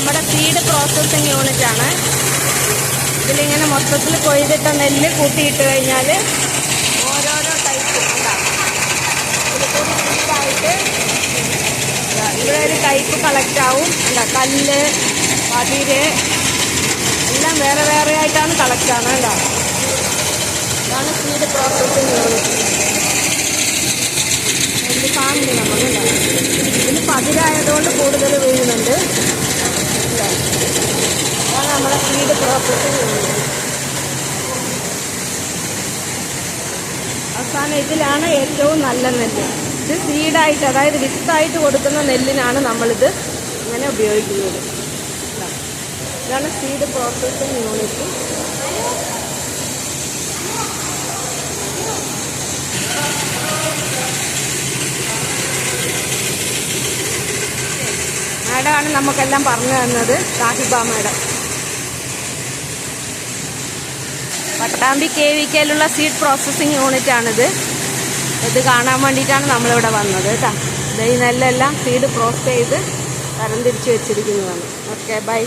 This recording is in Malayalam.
നമ്മുടെ സീഡ് പ്രോസസ്സിങ് യൂണിറ്റാണ്. ഇതിലിങ്ങനെ മൊത്തത്തിൽ കൊയ്തിട്ട നെല്ല് കൂട്ടിയിട്ട് കഴിഞ്ഞാൽ ഓരോരോ ടൈപ്പ് ഉണ്ടാകും. ഇതിൽക്കൂടി സീഡായിട്ട് ഇവിടെ ഒരു ടൈപ്പ് കളക്ട് ആവും. കല്ല്, പതിര് എല്ലാം വേറെ വേറെ ആയിട്ടാണ് കളക്ട് ആവുന്നത്. ഇതാണ് സീഡ് പ്രോസസ്സിങ് യൂണിറ്റ്. ഇത് കാണുന്നു നമ്മളില്ല. ഇതിന് പതിരായതുകൊണ്ട് കൂടുതൽ വീഴുന്നുണ്ട്. അതാണ് നമ്മുടെ സീഡ് പ്രോസസ്സിങ് യൂണിറ്റ്. അവസാനം ഇതിലാണ് ഏറ്റവും നല്ല നെല്ല്. ഇത് സീഡായിട്ട്, അതായത് വിത്തായിട്ട് കൊടുക്കുന്ന നെല്ലിനാണ് നമ്മളിത് ഇങ്ങനെ ഉപയോഗിക്കുന്നത്. ഇതാണ് സീഡ് പ്രോസസ്സിങ് യൂണിറ്റ്. മാഡമാണ് നമുക്കെല്ലാം പറഞ്ഞു തന്നത്, സാഹിബ മാഡം. പട്ടാമ്പി KVKയിലുള്ള സീഡ് പ്രോസസ്സിങ് യൂണിറ്റാണിത്. ഇത് കാണാൻ വേണ്ടിയിട്ടാണ് നമ്മളിവിടെ വന്നത് കേട്ടോ. ഈ നെല്ലെല്ലാം സീഡ് പ്രോസസ് ചെയ്ത് തരംതിരിച്ച് വെച്ചിരിക്കുന്നതാണ്. Okay, by.